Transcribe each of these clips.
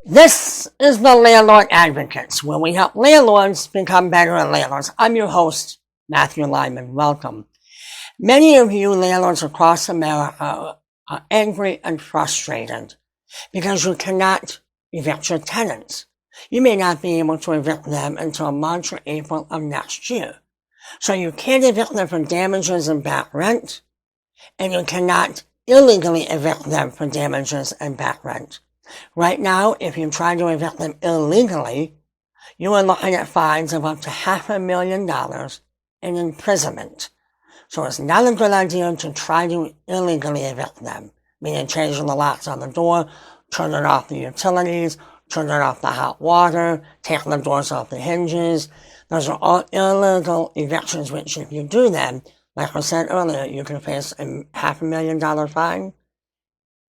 This is the Landlord Advocates, where we help landlords become better landlords. I'm your host, Matthew Lyman. Welcome. Many of you landlords across America are angry and frustrated because you cannot evict your tenants. You may not be able to evict them until March or April of next year. So you can't evict them for damages and back rent, and you cannot illegally evict them for damages and back rent. Right now, if you try to evict them illegally, you are looking at fines of up to $500,000 and imprisonment. So it's not a good idea to try to illegally evict them, meaning changing the locks on the door, turning off the utilities, turning off the hot water, taking the doors off the hinges. Those are all illegal evictions, which if you do them, like I said earlier, you can face a $500,000 fine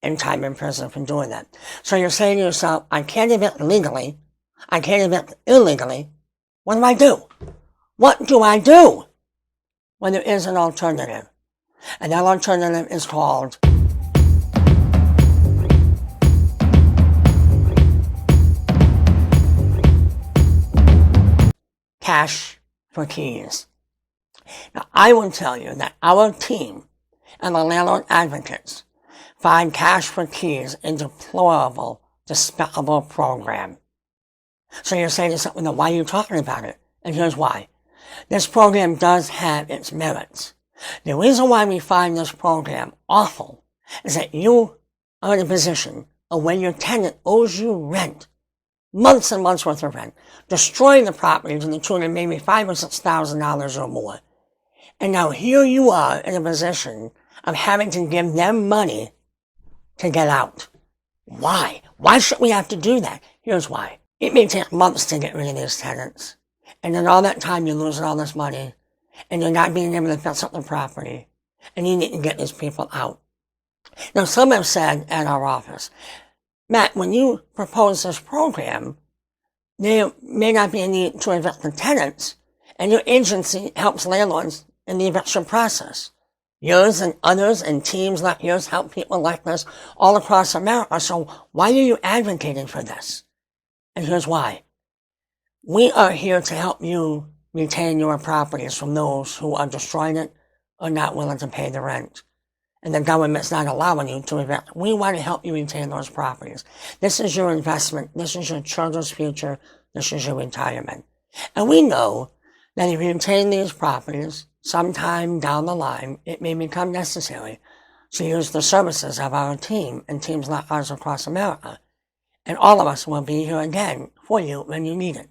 and time in prison for doing that. So you're saying to yourself, I can't evict legally, I can't evict illegally. What do? What do I do? When there is an alternative. And that alternative is called cash for keys. Now, I will tell you that our team and the Landlord Advocates find cash for keys a deplorable, despicable program. So you're saying to yourself, well, why are you talking about it? And here's why. This program does have its merits. The reason why we find this program awful is that you are in a position of when your tenant owes you rent, months and months worth of rent, destroying the property to the tune of maybe $5,000 or $6,000 or more. And now here you are in a position of having to give them money to get out. Why? Why should we have to do that? Here's why. It may take months to get rid of these tenants. And then all that time you're losing all this money. And you're not being able to fix up the property. And you need to get these people out. Now some have said at our office, Matt, when you propose this program, there may not be a need to evict the tenants. And your agency helps landlords in the eviction process. Yours and others and teams like yours help people like this all across America. So why are you advocating for this? And here's why. We are here to help you retain your properties from those who are destroying it or not willing to pay the rent. And the government's not allowing you to evict. We want to help you retain those properties. This is your investment. This is your children's future. This is your retirement. And we know that if you retain these properties, sometime down the line, it may become necessary to use the services of our team and teams like ours across America. And all of us will be here again for you when you need it.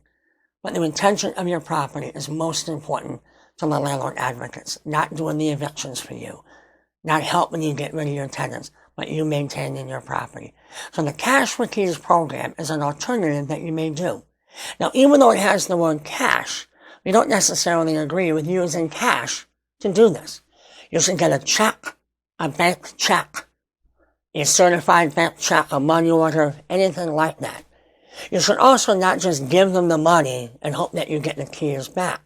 But the retention of your property is most important to the Landlord Advocates, not doing the evictions for you, not helping you get rid of your tenants, but you maintaining your property. So the Cash for Keys program is an alternative that you may do. Now, even though it has the word cash, we don't necessarily agree with using cash to do this. You should get a check, a bank check, a certified bank check, a money order, anything like that. You should also not just give them the money and hope that you get the keys back.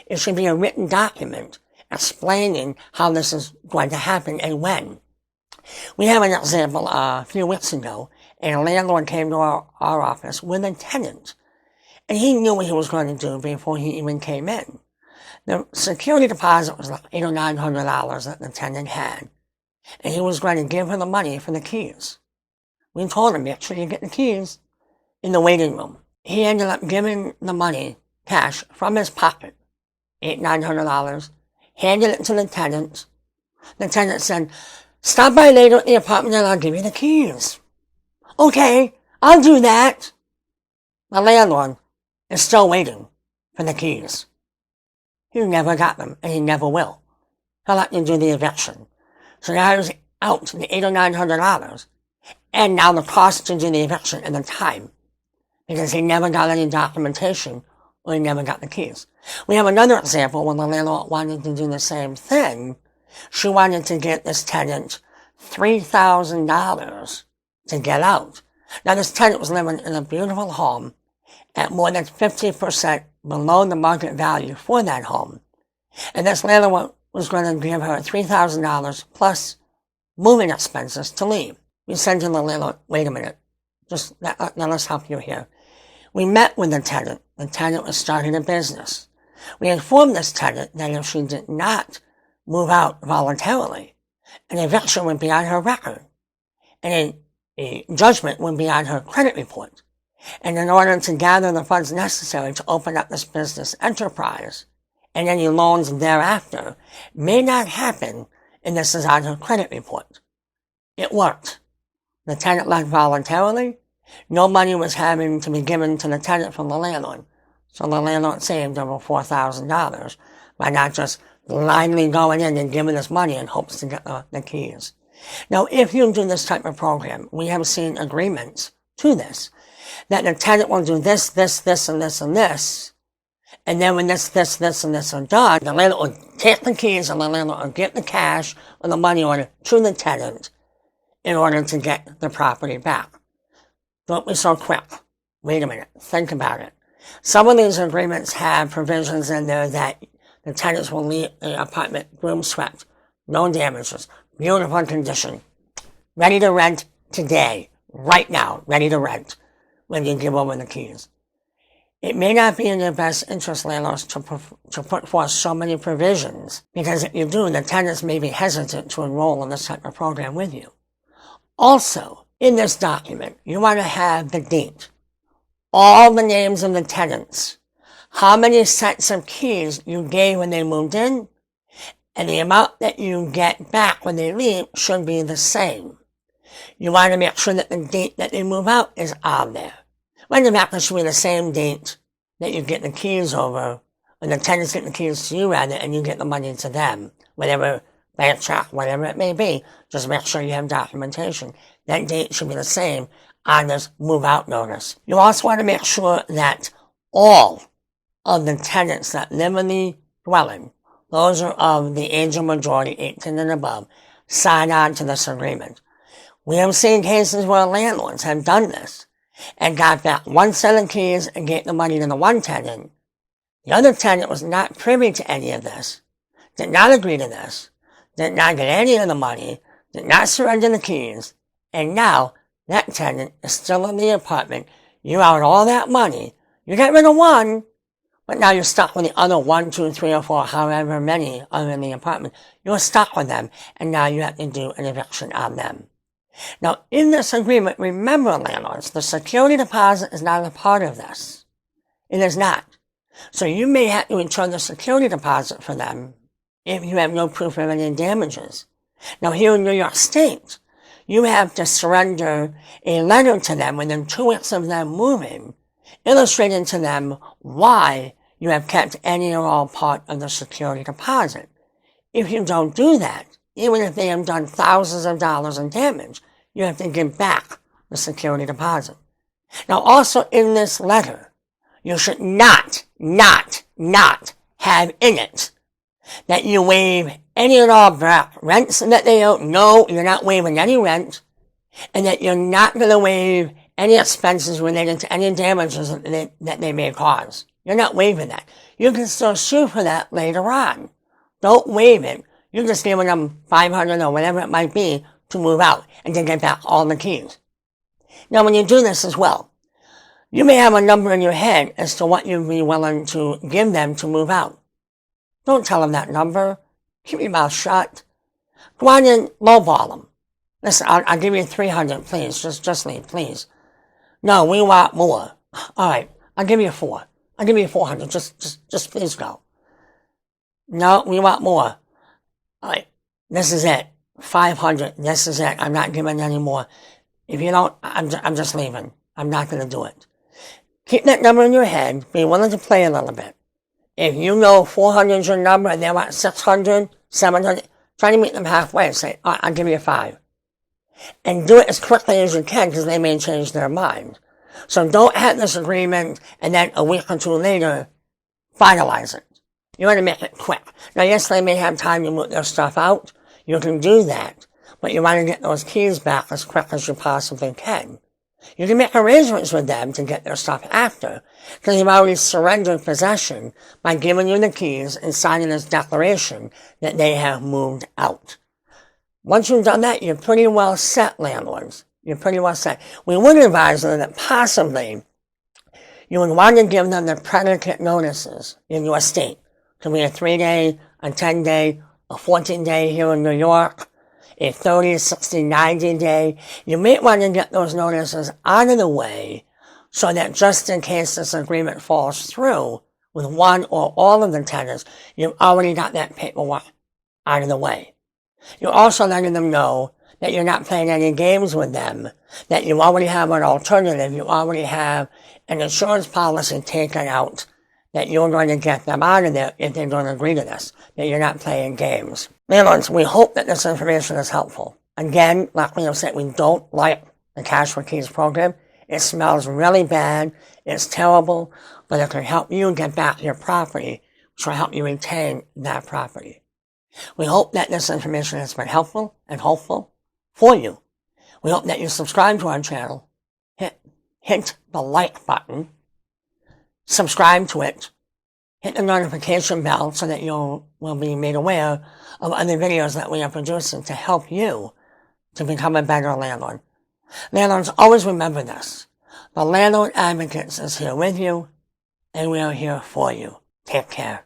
It should be a written document explaining how this is going to happen and when. We have an example a few weeks ago. A landlord came to our office with a tenant. And he knew what he was going to do before he even came in. The security deposit was like $800 or $900 that the tenant had. And he was going to give her the money for the keys. We told him, make sure you get the keys in the waiting room. He ended up giving the money, cash, from his pocket, $800, $900, handed it to the tenant. The tenant said, stop by later at the apartment and I'll give you the keys. Okay, I'll do that. The landlord is still waiting for the keys. He never got them, and he never will. He'll have to do the eviction. So now he's out the $800 or $900, and now the cost to do the eviction and the time, because he never got any documentation, or he never got the keys. We have another example when the landlord wanted to do the same thing. She wanted to get this tenant $3,000 to get out. Now this tenant was living in a beautiful home at more than 50% below the market value for that home. And this landlord was going to give her $3,000 plus moving expenses to leave. We said to the landlord, wait a minute, let us help you here. We met with the tenant. The tenant was starting a business. We informed this tenant that if she did not move out voluntarily, an eviction would be on her record, and a judgment would be on her credit report. And in order to gather the funds necessary to open up this business enterprise, and any loans thereafter, may not happen, and this is on her credit report. It worked. The tenant left voluntarily. No money was having to be given to the tenant from the landlord. So the landlord saved over $4,000 by not just blindly going in and giving us money in hopes to get the keys. Now, if you do this type of program, we have seen agreements to this, that the tenant will do this, this, this, and this, and this. And then when this, and this are done, the landlord will take the keys and the landlord will get the cash or the money order to the tenant in order to get the property back. Don't be so quick. Wait a minute. Think about it. Some of these agreements have provisions in there that the tenants will leave the apartment room swept, no damages, beautiful condition, ready to rent today, right now, ready to rent when you give over the keys. It may not be in your best interest, landlords, to put forth so many provisions, because if you do, the tenants may be hesitant to enroll in this type of program with you. Also, in this document, you want to have the date, all the names of the tenants, how many sets of keys you gave when they moved in, and the amount that you get back when they leave should be the same. You want to make sure that the date that they move out is on there. When in fact, it should be the same date that you get the keys over, and the tenants get the keys to you rather, and you get the money to them, whatever bank check, whatever it may be. Just make sure you have documentation. That date should be the same on this move-out notice. You also want to make sure that all of the tenants that live in the dwelling, those are of the age of majority, 18 and above, sign on to this agreement. We have seen cases where landlords have done this and got back one set of keys and gave the money to the one tenant. The other tenant was not privy to any of this, did not agree to this, did not get any of the money, did not surrender the keys, and now that tenant is still in the apartment. You out all that money. You get rid of one, but now you're stuck with the other 1, 2, 3, or 4, however many are in the apartment. You're stuck with them, and now you have to do an eviction on them. Now, in this agreement, remember, landlords, the security deposit is not a part of this. It is not. So you may have to return the security deposit for them if you have no proof of any damages. Now, here in New York State, you have to surrender a letter to them within 2 weeks of them moving, illustrating to them why you have kept any or all part of the security deposit. If you don't do that, even if they have done thousands of dollars in damage, you have to give back the security deposit. Now, also in this letter, you should not have in it that you waive any and all rents that they owe. No, you're not waiving any rent, and that you're not going to waive any expenses related to any damages that they may cause. You're not waiving that. You can still sue for that later on. Don't waive it. You're just giving them $500 or whatever it might be to move out and to get back all the keys. Now, when you do this as well, you may have a number in your head as to what you'd be willing to give them to move out. Don't tell them that number. Keep your mouth shut. Go on and lowball them. Listen, I'll give you $300, please. Just leave, please. No, we want more. All right, I'll give you $400. I'll give you $400. Just please go. No, we want more. All right, this is it. $500. This is it. I'm not giving any more. If you don't, I'm just leaving. I'm not going to do it. Keep that number in your head. Be willing to play a little bit. If you know 400 is your number and they want 600, 700, try to meet them halfway and say, all right, I'll give you 5. And do it as quickly as you can because they may change their mind. So don't have this agreement and then a week or 2 later, finalize it. You want to make it quick. Now, yes, they may have time to move their stuff out. You can do that. But you want to get those keys back as quick as you possibly can. You can make arrangements with them to get their stuff after, because they've already surrendered possession by giving you the keys and signing this declaration that they have moved out. Once you've done that, you're pretty well set, landlords. You're pretty well set. We would advise them that possibly you would want to give them the predicate notices in your state. It could be a 3-day, a 10-day, a 14-day here in New York, a 30, 60, 90-day. You may want to get those notices out of the way so that just in case this agreement falls through with one or all of the tenants, you've already got that paperwork out of the way. You're also letting them know that you're not playing any games with them, that you already have an alternative, you already have an insurance policy taken out, that you're going to get them out of there if they don't agree to this, that you're not playing games. Landlords, we hope that this information is helpful. Again, like we have said, we don't like the Cash for Keys program. It smells really bad, it's terrible, but it can help you get back your property, which will help you retain that property. We hope that this information has been helpful and hopeful for you. We hope that you subscribe to our channel, hit the like button, subscribe to it, hit the notification bell so that you will be made aware of other videos that we are producing to help you to become a better landlord. Landlords, always remember this. The Landlord Advocates is here with you, and we are here for you. Take care.